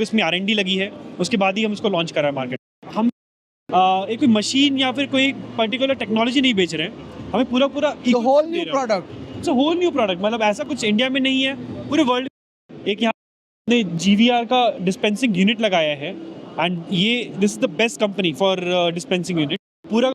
इसमें R&D लगी है, उसके बाद ही हम इसको लॉन्च कर रहे हैं मार्केट। हम एक कोई मशीन या फिर कोई पर्टिकुलर टेक्नोलॉजी नहीं बेच रहे हैं, हमें पूरा whole new product, it's a whole new product. मतलब ऐसा कुछ इंडिया में नहीं है, पूरे वर्ल्ड। एक यहाँ ने GVR का डिस्पेंसिंग यूनिट लगाया है एंड ये this is the best company for dispensing unit. पूरा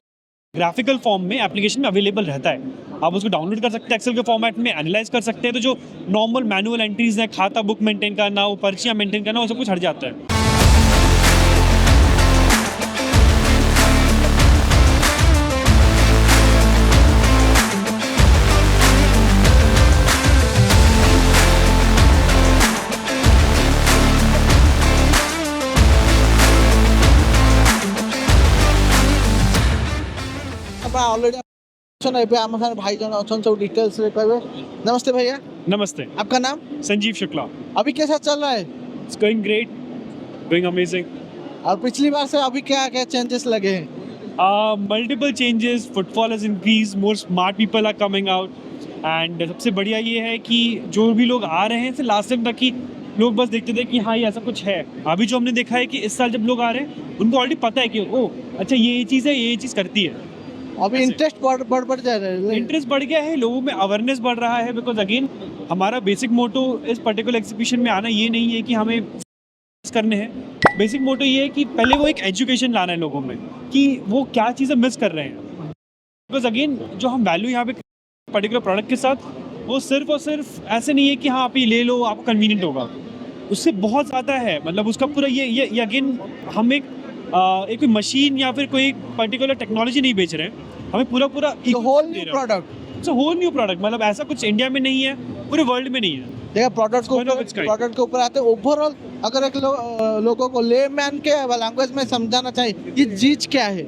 ग्राफिकल फॉर्म में एप्लीकेशन में अवेलेबल रहता है, आप उसको डाउनलोड कर सकते हैं, एक्सेल के फॉर्मेट में एनालाइज कर सकते हैं। तो जो नॉर्मल मैनुअल एंट्रीज हैं, खाता बुक मेंटेन करना, वो पर्चियाँ मेंटेन करना, वो सब कुछ हट जाता है। ऑलरेडी भाईजान अच्छा डिटेल्स कहबे। नमस्ते भैया। नमस्ते। आपका नाम? संजीव शुक्ला। अभी कैसा चल रहा है? It's going great, going amazing. और पिछली बार से अभी क्या क्या चेंजेस लगे हैं? Multiple changes, footfall has increase, more smart people are coming out and सबसे बढ़िया ये है कि जो भी लोग आ रहे हैं से लास्ट टाइम तक कि लोग बस देखते थे कि हाँ ये ऐसा कुछ है। अभी जो हमने देखा है कि इस साल जब लोग आ रहे हैं उनको ऑलरेडी पता है कि ओ अच्छा ये चीज़ है, ये चीज़ करती है। अभी इंटरेस्ट बढ़ जा रहा है, इंटरेस्ट बढ़ गया है, लोगों में अवेयरनेस बढ़ रहा है। बिकॉज अगेन हमारा बेसिक मोटो इस पर्टिकुलर एग्जीबिशन में आना ये नहीं है कि हमें करने हैं। बेसिक मोटो ये है कि पहले वो एक एजुकेशन लाना है लोगों में कि वो क्या चीज़ें मिस कर रहे हैं। बिकॉज अगेन जो हम वैल्यू यहाँ पे पर्टिकुलर प्रोडक्ट के साथ, वो सिर्फ और सिर्फ ऐसे नहीं है कि हाँ आप ये ले लो, आपको कन्वीनियंट होगा, उससे बहुत ज़्यादा है। मतलब उसका पूरा ये अगेन हम एक कोई मशीन या फिर कोई पर्टिकुलर टेक्नोलॉजी नहीं बेच रहे हैं, हमें पूरा whole new product, it's a whole new product. मतलब ऐसा कुछ इंडिया में नहीं है, पूरे वर्ल्ड में नहीं है। देखा प्रोडक्ट के ऊपर आते ओवरऑल अगर एक लोगों को लेमैन के लैंग्वेज में समझाना चाहिए ये चीज क्या है,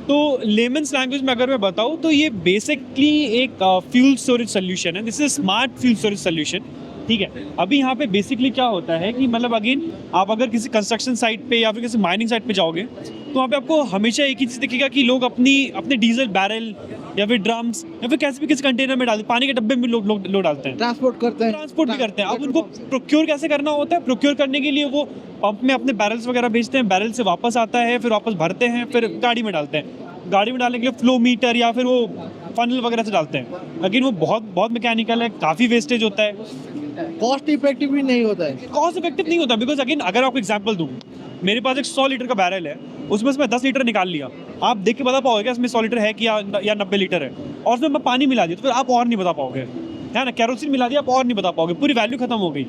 तो लेमन्स लैंग्वेज में अगर मैं बताऊँ तो ये बेसिकली एक फ्यूल स्टोरेज सोल्यूशन है। This is smart fuel storage solution. ठीक है, अभी यहाँ पे बेसिकली क्या होता है कि मतलब अगेन आप अगर किसी कंस्ट्रक्शन साइट पे या फिर किसी माइनिंग साइट पे जाओगे तो वहाँ पे आपको हमेशा एक ही चीज़ दिखेगा कि लोग अपने डीजल बैरल या फिर ड्रम्स या फिर कैसे भी किसी कंटेनर में डालते, पानी के डब्बे में लोग डालते हैं, ट्रांसपोर्ट भी करते हैं। अब उनको प्रोक्योर कैसे करना होता है? प्रोक्योर करने के लिए वो पंप में अपने बैरल्स वगैरह भेजते हैं, बैरल से वापस आता है, फिर वापस भरते हैं, फिर गाड़ी में डालते हैं। गाड़ी में डालने के लिए फ्लो मीटर या फिर वो फनल वगैरह से डालते हैं। लेकिन वो बहुत मैकेनिकल है, काफ़ी वेस्टेज होता है, कॉस्ट इफेक्टिव भी नहीं होता है। कॉस्ट इफेक्टिव नहीं होता बिकॉज अगेन अगर आपको एग्जांपल दूँ, मेरे पास एक 100 लीटर का बैरल है, उसमें से मैं 10 लीटर निकाल लिया, आप देख के बता पाओगे इसमें 100 लीटर है कि या 90 लीटर है, और उसमें मैं पानी मिला दिया तो फिर आप और नहीं बता पाओगे, है ना। कैरोसिन मिला दिया आप और नहीं बता पाओगे, पूरी वैल्यू खत्म हो गई।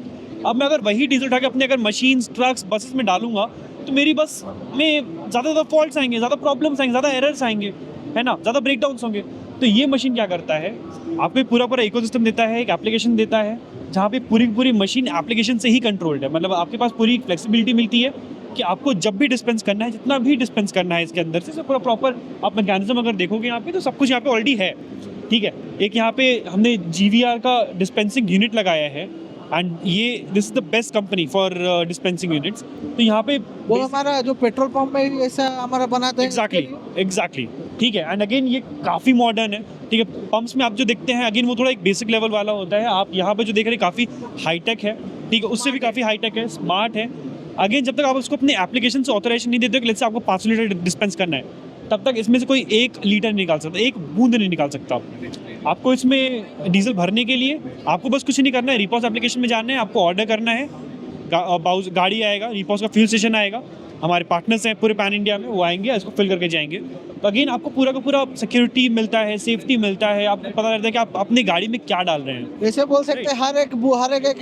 अब मैं अगर वही डीजल उठा के अपने अगर मशीन्स, ट्रक्स, बसेस में डालूंगा तो मेरी बस में ज़्यादा फॉल्ट्स आएंगे, ज़्यादा प्रॉब्लम्स आएंगे, ज़्यादा एरर्स आएंगे, है ना, ज़्यादा ब्रेकडाउन्स होंगे। तो ये मशीन क्या करता है, आपको पूरा इकोसिस्टम देता है, एक एप्लीकेशन देता है जहाँ पे पूरी मशीन एप्लीकेशन से ही कंट्रोल्ड है। मतलब आपके पास पूरी फ्लेक्सिबिलिटी मिलती है कि आपको जब भी डिस्पेंस करना है, जितना भी डिस्पेंस करना है इसके अंदर से पूरा प्रॉपर आप मैकेनिज्म अगर देखोगे यहाँ पे तो सब कुछ यहाँ पे ऑलरेडी है। ठीक है, एक यहाँ पे हमने GVR का डिस्पेंसिंग यूनिट लगाया है एंड ये this is the best company for dispensing units. तो यहाँ पे वो हमारा जो पेट्रोल पंप में ऐसा हमारा बनाते हैं एग्जैक्टली ठीक है। एंड अगेन ये काफ़ी मॉडर्न है। ठीक है, पंप्स में आप जो देखते हैं अगेन वो थोड़ा एक बेसिक लेवल वाला होता है, आप यहाँ पे जो देख रहे हैं काफ़ी हाईटेक है। ठीक है, उससे भी काफ़ी हाईटेक है, स्मार्ट है। अगेन जब तक आप उसको अपने एप्लीकेशन से ऑथराइजेशन नहीं देते, लेट्स से आपको 500 लीटर डिस्पेंस करना है, तब तक इसमें से कोई 1 लीटर नहीं निकाल सकता, 1 बूंद नहीं निकाल सकता। आपको इसमें डीजल भरने के लिए आपको बस कुछ नहीं करना है, रिपॉस एप्लीकेशन में जाना है, आपको ऑर्डर करना है, गाड़ी आएगा, रिपॉस का फ्यूल स्टेशन आएगा, हमारे पार्टनर्स हैं पूरे पैन इंडिया में, वो आएंगे, इसको फिल करके जाएंगे। तो अगेन आपको पूरा का पूरा सिक्योरिटी मिलता है, सेफ्टी मिलता है, आपको पता रहता है कि आप अपनी गाड़ी में क्या डाल रहे हैं। ऐसे बोल सकते हैं हर एक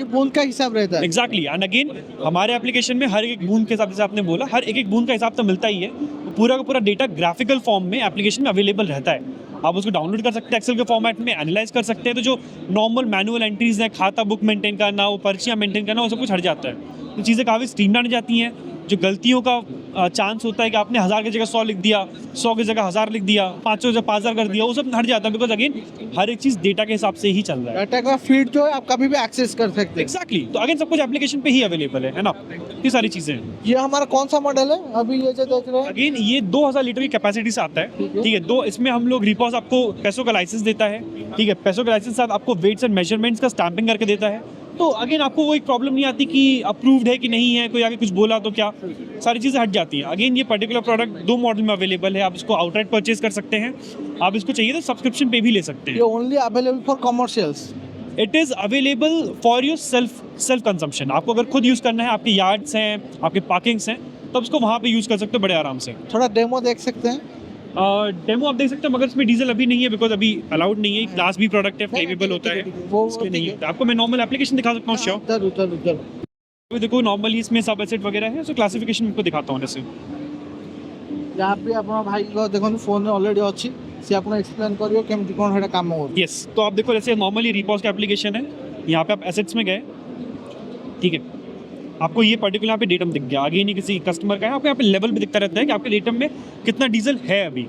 बूंद का हिसाब रहता है। एग्जैक्टली। एंड अगेन हमारे एप्लीकेशन में हर एक बूंद के हिसाब, जैसे आपने बोला, हर एक बूंद का हिसाब तो मिलता ही है। पूरा का पूरा डेटा ग्राफिकल फॉर्म में एप्लीकेशन में अवेलेबल रहता है, आप उसको डाउनलोड कर सकते हैं, एक्सेल के फॉर्मेट में एनालाइज कर सकते हैं। तो जो नॉर्मल मैनुअल एंट्रीज हैं, खाता बुक मेंटेन करना, वो पर्चियाँ मेंटेन करना, वो सब कुछ हट जाता है। तो चीज़ें काफ़ी स्ट्रीमलाइन जाती हैं। जो गलतियों का चांस होता है कि आपने 1000 की जगह 100 लिख दिया, 100 की जगह 1000 लिख दिया, 500 की जगह 5000 कर दिया, वो सब हट जाता है। बिकॉज अगेन हर एक चीज़ डेटा के हिसाब से ही चल रहा है। डाटा का फीड जो है आप कभी भी एक्सेस कर सकते हैं। एग्जैक्टली। तो अगेन सब कुछ एप्लीकेशन पे ही अवेलेबल है ना, ये सारी चीज़ें हैं। ये हमारा कौन सा मॉडल है अभी ये जो देख रहे हैं? अगेन ये 2000 लीटर की कैपेसिटी से आता है। ठीक है, दो इसमें हम लोग रिपॉस आपको पैसों का लाइसेंस देता है। ठीक है, पैसों के लाइसेंस के साथ आपको वेट्स एंड मेजरमेंट्स का स्टैंपिंग करके देता है। तो अगेन आपको वो एक प्रॉब्लम नहीं आती कि अप्रूव्ड है कि नहीं है, कोई आगे कुछ बोला तो क्या, सारी चीज़ें हट जाती हैं। अगेन ये पर्टिकुलर प्रोडक्ट 2 मॉडल में अवेलेबल है, आप इसको आउटराइट परचेज कर सकते हैं, आप इसको चाहिए तो सब्सक्रिप्शन पे भी ले सकते ये हैं। Only available for commercials. It is available for your self consumption. आपको अगर खुद यूज़ करना है, आपके यार्ड्स हैं, आपके पार्किंग्स हैं, तो आप इसको वहाँ पे यूज़ कर सकते हो बड़े आराम से। थोड़ा डेमो देख सकते हैं? डेमो आप देख सकते हैं, मगर इसमें डीजल अभी नहीं है बिकॉज अभी अलाउड नहीं है। क्लास बी प्रोडक्ट है, फ्लेमेबल होता है, वो इसलिए नहीं ठीक होता। आपको मैं नॉर्मल एप्लीकेशन दिखा सकता हूँ, श्योर। उधर अभी देखो नॉर्मली इसमें सब एसेट वगैरह है, सो क्लासिफिकेशन आपको दिखाता हूँ जैसे। यहाँ पे अपना भाई को देखो फोन ऑलरेडी अच्छी से आपको एक्सप्लेन करियो केमती कौन है काम हो। यस, तो आप देखो जैसे नॉर्मली रिपॉज का एप्लीकेशन है, यहाँ पे आप एसेट्स में गए, ठीक है, आपको ये पर्टिकुलर यहाँ पे डेटम दिख गया, आगे नहीं किसी कस्टमर का है, आपको यहाँ पे लेवल भी दिखता रहता है कि आपके डेटम में कितना डीजल है अभी,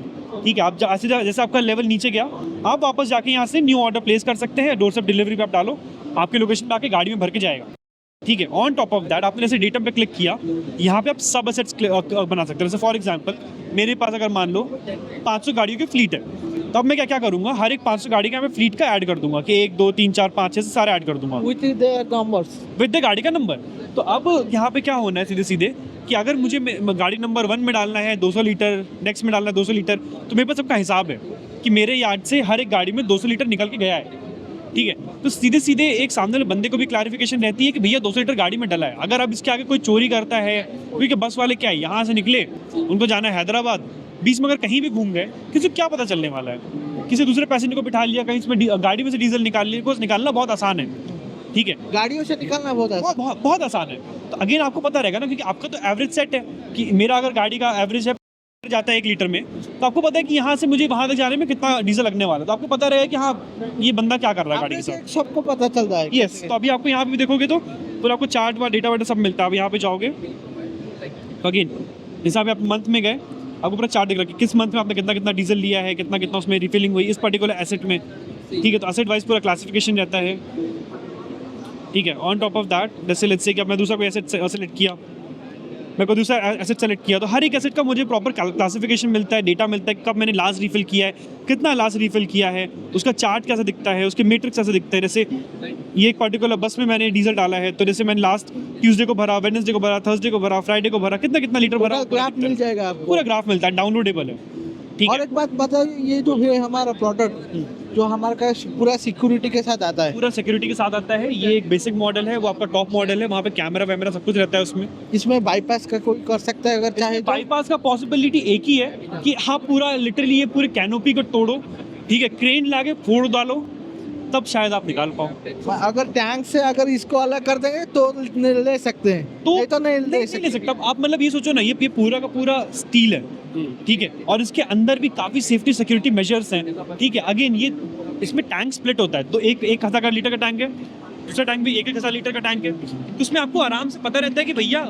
ठीक है। आप जैसे आपका लेवल नीचे गया, आप वापस जाके यहाँ से न्यू ऑर्डर प्लेस कर सकते हैं, डोरस्टेप डिलीवरी पे आप डालो, आपके लोकेशन पे आके गाड़ी में भर के जाएगा, ठीक है। ऑन टॉप ऑफ दैट आपने जैसे डेटम पे क्लिक किया, यहाँ पे आप सब एसेट्स बना सकते हो। जैसे फॉर एग्जांपल मेरे पास अगर मान लो 500 गाड़ियों की फ्लीट है, तो अब मैं क्या करूँगा, हर एक 500 गाड़ी का मैं फ्लीट का ऐड कर दूंगा कि 1 2 3 4 5 6 सारे ऐड कर दूंगा with the numbers, with the गाड़ी का नंबर। तो अब यहाँ पे क्या होना है सीधे सीधे कि अगर मुझे गाड़ी नंबर 1 में डालना है 200 लीटर, नेक्स्ट में डालना है 200 लीटर, तो मेरे पास सबका हिसाब है कि मेरे यार्ड से हर एक गाड़ी में 200 लीटर निकल के गया है, ठीक है। तो सीधे सीधे एक सामने वाले बंदे को भी क्लैरिफिकेशन रहती है कि भैया 200 लीटर गाड़ी में डला है। अगर अब इसके आगे कोई चोरी करता है, क्योंकि बस वाले क्या है, यहाँ से निकले, उनको जाना है हैदराबाद, बीच में अगर कहीं भी घूम गए, किसी को क्या पता चलने वाला है, किसी दूसरे पैसेंजर को बिठा लिया, कहीं इसमें गाड़ी में से डीजल निकाल लिया, कुछ निकालना बहुत आसान है, ठीक है। गाड़ियों से निकलना बहुत आसान है। तो अगेन आपको पता रहेगा ना, क्योंकि आपका तो एवरेज सेट है कि मेरा अगर गाड़ी का एवरेज है जाता है 1 लीटर में, तो आपको पता है कि यहाँ से मुझे वहाँ तक जाने में कितना डीजल लगने वाला है, तो आपको पता रहेगा कि हाँ ये बंदा क्या कर रहा है गाड़ी के साथ, सबको पता चल रहा है। यस, तो अभी आपको यहाँ पे भी देखोगे तो पूरा आपको चार्ट व डेटा वेटा सब मिलता है। अब यहाँ पे जाओगे अगेन, जैसे आप मंथ में गए, आपको पूरा चार्ट दिख रहा है कि किस मंथ में आपने कितना कितना डीजल लिया है, कितना कितना उसमें रिफिलिंग हुई इस पर्टिकुलर एसेट में, ठीक है। तो एसेट वाइज पूरा क्लासिफिकेशन रहता है, ठीक है। ऑन टॉप ऑफ दैट जैसे लेट्स से कि अब मैं दूसरा कोई एसेट सेलेक्ट किया, मैं कोई दूसरा एसेट सेलेक्ट किया, तो हर एक एसेट का मुझे प्रॉपर क्लासिफिकेशन मिलता है, डेटा मिलता है, कब मैंने लास्ट रिफिल किया है, कितना लास्ट रिफिल किया है, उसका चार्ट कैसा दिखता है, उसके मैट्रिक्स कैसे दिखता है। जैसे ये एक पर्टिकुलर बस में मैंने डीजल डाला है, तो जैसे मैंने लास्ट ट्यूसडे को भरा, वेडनेसडे को भरा, थर्सडे को भरा, फ्राइडे को भरा, कितना कितना लीटर भरा, ग्राफ मिल जाएगा आपको, पूरा ग्राफ मिलता है, डाउनलोडेबल है, ठीक है। और एक बात बताइए, ये जो है हमारा प्रोडक्ट जो हमारे का पूरा सिक्योरिटी के साथ आता है, पूरा सिक्योरिटी के साथ आता है, ये एक बेसिक मॉडल है, वो आपका टॉप मॉडल है, वहाँ पे कैमरा वैमरा सब कुछ रहता है उसमें। इसमें बाईपास का कोई कर सकता है अगर चाहे तो? बाईपास का पॉसिबिलिटी एक ही है कि हाँ पूरा लिटरली ये पूरे कैनोपी को तोड़ो, ठीक है, क्रेन लाके फोड़ डालो, तब शायद आप निकाल पाओ। अगर टैंक से अगर इसको अलग कर देंगे तो ले सकते हैं, तो नहीं ले सकते। आप मतलब ये सोचो ना, ये पूरा का पूरा स्टील है, ठीक है, और इसके अंदर भी काफ़ी सेफ्टी सिक्योरिटी मेजर्स हैं, ठीक है। अगेन ये इसमें टैंक स्प्लिट होता है, तो एक 1000 लीटर का टैंक है, दूसरा टैंक भी 1000 लीटर का टैंक है, तो उसमें आपको आराम से पता रहता है कि भैया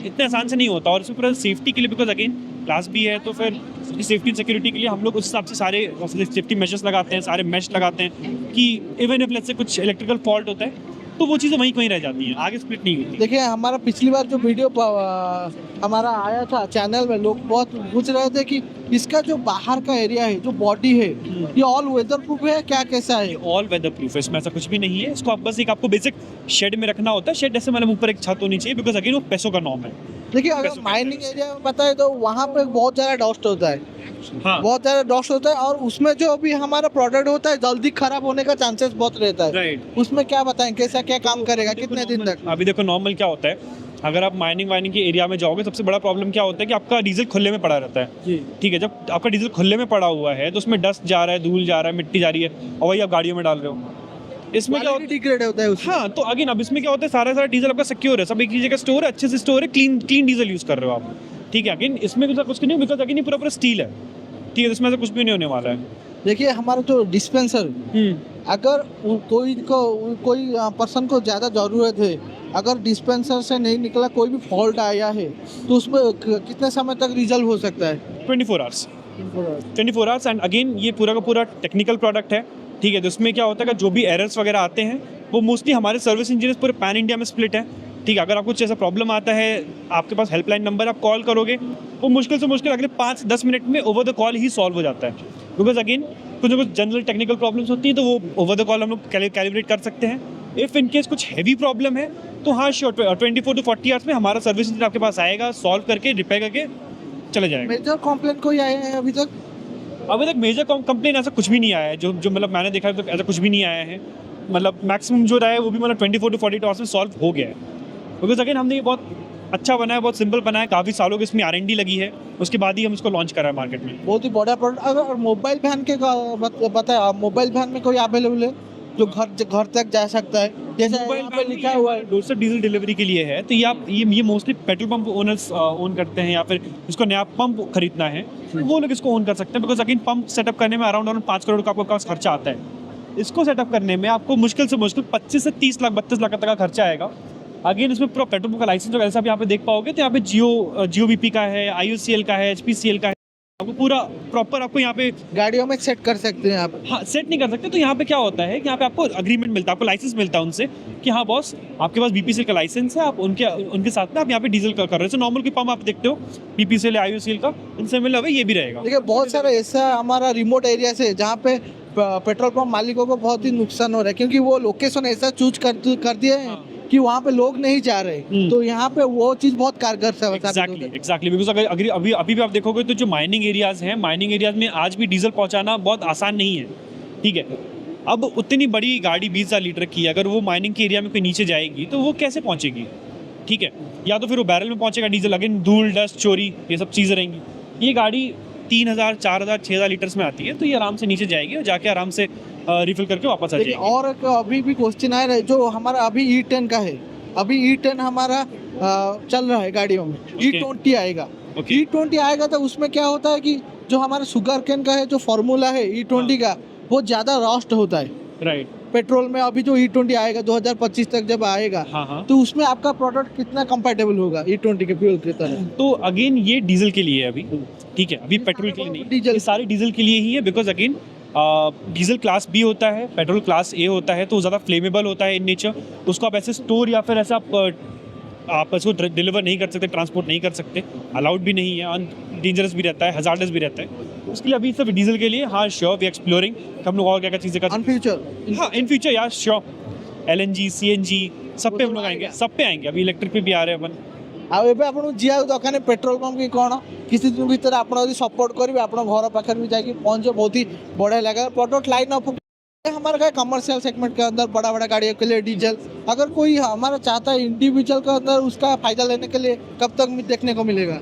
इतने आसान से नहीं होता। और इसमें पूरा सेफ्टी के लिए, बिकॉज अगेन क्लास भी है, तो फिर सेफ्टी एंड सिक्योरिटी के लिए हम लोग उस हिसाब से सारे सेफ्टी मेजर्स लगाते हैं, सारे मेश लगाते हैं कि इवन इफ लेट्स से कुछ इलेक्ट्रिकल फॉल्ट होता है तो वो चीज़ें वहीं रह जाती हैं, आगे स्प्लिट नहीं होती। देखिए हमारा पिछली बार जो वीडियो हमारा आया था चैनल में, लोग बहुत पूछ रहे थे कि इसका जो बाहर का एरिया है, जो बॉडी है, ये ऑल वेदर प्रूफ है क्या, कैसा है? ऑल वेदर प्रूफ है, इसमें ऐसा कुछ भी नहीं है। इसको आप बस एक आपको बेसिक शेड में रखना होता है, शेड जैसे मतलब ऊपर एक छत होनी चाहिए, बिकॉज अगेन वो पैसों का नॉर्म है। देखिए अगर माइनिंग एरिया में बताए तो वहाँ पे बहुत ज़्यादा डस्ट होता है, हाँ, बहुत ज़्यादा डस्ट होता है, और उसमें जो भी हमारा प्रोडक्ट होता है जल्दी खराब होने का चांसेस बहुत रहता है। राइट, उसमें क्या बताएं, कैसा क्या काम करेगा, कितने दिन तक? अभी देखो नॉर्मल क्या होता है, अगर आप माइनिंग के एरिया में जाओगे, सबसे बड़ा प्रॉब्लम क्या होता है कि आपका डीजल खुले में पड़ा रहता है जी, ठीक है। जब आपका डीजल खुले में पड़ा हुआ है तो उसमें डस्ट जा रहा है, धूल जा रहा है, मिट्टी जा रही है, और वही आप गाड़ियों में डाल रहे हो। इसमें क्या होता है, डिग्रेड होता है उसमें। हाँ, तो अगेन अब इसमें क्या होता है, सारा डीजल आपका सिक्योर है, सब एक ही जगह स्टोर है, अच्छे से स्टोर है, क्लीन डीजल यूज़ कर रहे हो आप, ठीक है। अगेन इसमें कुछ नहीं, बिकॉज अगेन ये पूरा स्टील है, ठीक है, इसमें से कुछ भी नहीं होने वाला है। देखिए हमारा जो डिस्पेंसर, अगर कोई पर्सन को ज़्यादा ज़रूरत है, अगर डिस्पेंसर से नहीं निकला, कोई भी फॉल्ट आया है, तो उसमें कितने समय तक रिजल्व हो सकता है? 24 आवर्स। एंड अगेन ये पूरा का पूरा टेक्निकल प्रोडक्ट है, ठीक है। तो उसमें क्या होता है कि जो भी एरर्स वगैरह आते हैं वो मोस्टली हमारे सर्विस इंजीनियर्स पूरे पैन इंडिया में स्प्लिट है, ठीक है। अगर आपको कुछ ऐसा प्रॉब्लम आता है, आपके पास हेल्पलाइन नंबर, आप कॉल करोगे, वो मुश्किल से मुश्किल अगले 5-10 मिनट में over the call he solve हो जाता है, बिकॉज अगेन कुछ ना कुछ जनरल टेक्निकल प्रॉब्लम्स होती हैं, तो वो ओवर द कॉल हम लोग कैलिब्रेट कर सकते हैं, इफ़ इन केस कुछ हैवी प्रॉब्लम है तो हाँ श्योर 24 to 40 आवर्स में हमारा सर्विस इंजीनियर आपके पास आएगा, सॉल्व करके रिपेयर करके चले जाएगा। मेजर कंप्लेंट कोई आया है अभी तक? अभी तक मेजर कंप्लेन ऐसा कुछ भी नहीं आया है, जो जो मतलब मैंने देखा है तो ऐसा कुछ भी नहीं आया है। मतलब मैक्सिमम जो रहा है वो भी मतलब 24 to 48 आवर्स में सॉल्व हो गया है। बिकॉज अगेन हमने ये बहुत अच्छा बनाया है, बहुत सिंपल बनाया है, काफ़ी सालों की इसमें R&D लगी है, उसके बाद ही हम इसको लॉन्च करा है मार्केट में। बहुत ही बड़ा प्रोडक्ट। अगर मोबाइल वैन के बताए आप, मोबाइल वैन में कोई अवेलेबल है जो घर तक जा सकता है, जैसे मोबाइल यहाँ पे लिखा हुआ है? डोरस्टेप डीजल डिलीवरी के लिए है, तो ये आप ये mostly petrol pump owners own करते हैं, या फिर इसको नया पंप खरीदना है तो वो लोग इसको ओन कर सकते हैं। बिकॉज अगेन पंप सेटअप करने में अराउंड 5 करोड़ का आपको पास खर्चा आता है। इसको सेटअप करने में आपको मुश्किल से मुश्किल 25 से 30 लाख 32 लाख तक का खर्चा आएगा। अगेन इसमें पूरा पेट्रोल पंप का लाइसेंस वगैरह सब यहाँ पे देख पाओगे, तो यहाँ पे जियो बीपी का है, IOCL का है, HPCL का है, आपको पूरा प्रॉपर आपको यहाँ पे गाड़ियों में सेट कर सकते हैं आप। हाँ सेट नहीं कर सकते। तो यहाँ पे क्या होता है कि यहाँ पे आपको अग्रीमेंट मिलता है, आपको लाइसेंस मिलता है उनसे कि हाँ बॉस आपके पास BPCL का लाइसेंस है, आप उनके साथ में आप यहाँ पे डीजल का कर रहे हो। नॉर्मल की पंप आप देखते हो BPCL या IOCL का, इनसे मिला हुआ ये भी रहेगा। देखिए बहुत सारा ऐसा हमारा रिमोट एरिया से जहाँ पे पेट्रोल पंप मालिकों को बहुत ही नुकसान हो रहा है, क्योंकि वो लोकेशन ऐसा चूज कर दिए हैं कि वहाँ पे लोग नहीं जा रहे। तो यहाँ पे वो चीज़ बहुत कारगर साबित होगी। एग्जैक्टली बिकॉज अगर अभी भी आप देखोगे तो जो माइनिंग एरियाज हैं, माइनिंग एरियाज में आज भी डीजल पहुँचाना बहुत आसान नहीं है। ठीक है, अब उतनी बड़ी गाड़ी 20,000 लीटर की अगर वो माइनिंग के एरिया में कोई नीचे जाएगी तो वो कैसे पहुँचेगी? ठीक है, या तो फिर वो बैरल में पहुँचेगा डीजल, अगेन धूल डस्ट चोरी ये सब चीज़ें रहेंगी। ये गाड़ी 3,000 4,000 6,000 लीटर्स में आती है, तो ये आराम से नीचे जाएगी और जाके आराम से रिफिल करके वापस आ जाएगी। और एक अभी भी क्वेश्चन आ रहा है जो हमारा अभी E10 का है। अभी E10 हमारा चल रहा है गाड़ियों में। E20 आएगा। E20 आएगा तो उसमें क्या होता है कि जो हमारा शुगर केन का है जो फॉर्मूला है E20 का, वो ज़्यादा रॉस्ट होता है। राइट। पेट्रोल में अभी जो E20 आएगा 2025 तक जब आएगा, हाँ। तो उसमें आपका प्रोडक्ट कितना कंपैटिबल होगा E20 के फ्यूल के तरह? तो अगेन ये डीजल के लिए है अभी, ठीक है, अभी पेट्रोल के लिए नहीं, डीजल। ये सारे डीजल के लिए ही है। Because again diesel class B होता है, पेट्रोल क्लास A होता है, तो ज़्यादा फ्लेमेबल होता है इन नेचर। उसको आप ऐसे स्टोर या फिर ऐसा आप इसको डिलीवर नहीं कर सकते, ट्रांसपोर्ट नहीं कर सकते, अलाउड भी नहीं है, डेंजरस भी रहता है, हजार्डस भी रहता है। उसके लिए अभी सब डीजल के लिए हाँ श्योर वी एक्सप्लोरिंग हम लोग और क्या क्या चीज़ें कर इन फ्यूचर। हाँ इन फ्यूचर यार श्योर LNG CNG सब पे हम लोग आएंगे, सब पे आएंगे। अभी इलेक्ट्रिक पे भी आ रहे हैं अपन। ଆଉ ଏବେ ଆପଣଙ୍କୁ ଯିବାକୁ ଦରକାର ନାହିଁ पेट्रोल पंप की କ'ଣ କିଛି ଦିନ ଭିତରେ ଆପଣ ଯଦି ସपोर्ट କରିବେ ଆପଣ घर पाखर भी जाके पहुंचे, बहुत ही बढ़िया लगेगा। प्रोडक्ट लाइन अप हमारा क्या कमर्शियल सेगमेंट के अंदर बड़ा बड़ा गाड़ियों के लिए डीजल, अगर कोई हमारा चाहता है इंडिविजुअल के अंदर उसका फायदा लेने के लिए कब तक देखने को मिलेगा?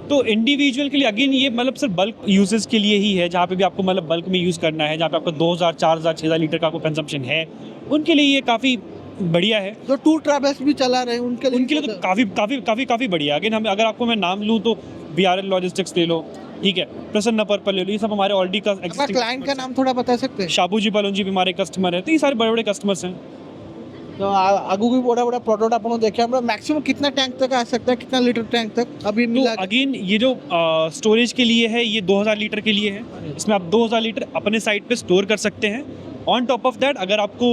तो इंडिविजुअल के लिए अगेन ये मतलब सिर्फ बल्क यूजेस के लिए ही है, जहाँ पे भी आपको मतलब बल्क में यूज़ करना है, जहाँ पे आपको 2,000 4,000 6,000 लीटर का आपको कंजम्पशन है, उनके लिए ये काफ़ी बढ़िया है। जो टूर ट्रैवल्स भी चला रहे हैं उनके लिए तो काफ़ी बढ़िया। अगेन हम अगर आपको मैं नाम लूँ तो BRL लॉजिस्टिक्स ले लो, ठीक है, प्रसन्न पर्पल ले लो, ये सब हमारे ऑलरेडी का क्लाइंट का नाम थोड़ा बता सकते हैं? शाबू जी बलून जी भी हमारे कस्टमर है, तो ये सारे बड़े बड़े कस्टमर्स हैं। तो आगू भी बड़ा बड़ा प्रोडक्ट अपन देखे हम मैक्सिमम कितना टैंक तक आ सकता है, कितना लीटर टैंक तक अभी मिला? तो अगेन ये जो स्टोरेज के लिए है ये 2,000 लीटर के लिए है। इसमें आप 2,000 लीटर अपने साइट पे स्टोर कर सकते हैं। ऑन टॉप ऑफ दैट अगर आपको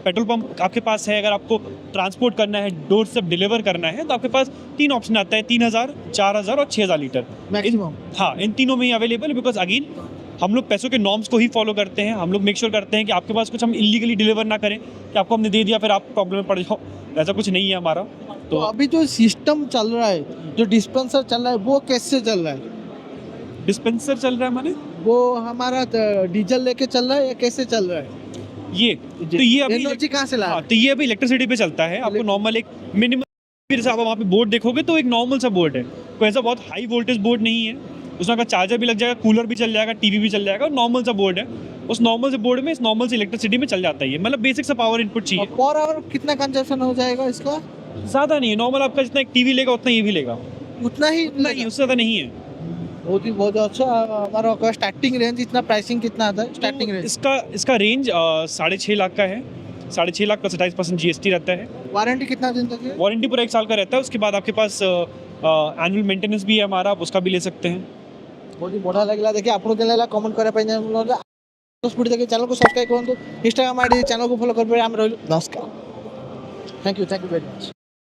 पेट्रोल पंप आपके पास है, अगर आपको ट्रांसपोर्ट करना है, डोर से डिलीवर करना है, तो आपके पास 3 ऑप्शन आता है, 3,000 4,000 और 6,000 लीटर मैक्सिमम। हाँ इन तीनों में ही अवेलेबल है। बिकॉज अगेन हम लोग पैसों के नॉर्म्स को ही फॉलो करते हैं। हम लोग मेक श्योर करते हैं कि आपके पास कुछ हम इलीगली डिलीवर ना करें कि आपको हमने दे दिया फिर आप प्रॉब्लम में पड़ जाओ, ऐसा कुछ नहीं है हमारा। तो अभी जो सिस्टम चल रहा है, जो डिस्पेंसर चल रहा है, वो कैसे चल रहा है? डिस्पेंसर चल रहा है माने वो हमारा डीजल लेके चल रहा है या कैसे चल रहा है? ये तो ये अभी एनर्जी कहाँ से ला रहा है? तो ये अभी इलेक्ट्रिसिटी पे चलता है। आपको नॉर्मल एक मिनिमम, फिर से आप वहाँ पे बोर्ड देखोगे तो एक नॉर्मल सा बोर्ड है, कोई ऐसा बहुत हाई वोल्टेज बोर्ड नहीं है। उसमें अगर चार्जर भी लग जाएगा, कूलर भी चल जाएगा, टीवी भी चल जाएगा, नॉर्मल सा बोर्ड है। उस नॉर्मल से बोर्ड में इस नॉर्मल से इलेक्ट्रिसिटी में चल जाता है। ये मतलब बेसिक सा पावर इनपुट चाहिए। पर आवर कितना कंजप्शन हो जाएगा इसका? ज़्यादा नहीं है, नॉर्मल आपका जितना एक टीवी लेगा उतना ये भी लेगा, उतना ही नहीं उससे ज़्यादा नहीं है। बहुत अच्छा। हमारा स्टार्टिंग रेंज इतना, प्राइसिंग कितना आता है स्टार्टिंग रेंज? इसका रेंज 6.5 लाख का है। 6.5 लाख का 27% GST रहता है। वारंटी कितना दिन तक है? वारंटी पूरा 1 साल का रहता है। उसके बाद आपके पास एनुअल मेंटेनेंस भी है हमारा, आप उसका भी ले सकते हैं। बहुत ही बढ़िया लगे। देखिए आपको क्या लगा कमेंट करा पाए स्पीड देखिए, चैनल को सब्सक्राइब करूँ, इंस्टाग्राम ID चैनल को फॉलो कर। नमस्कार, थैंक यू वेरी मच।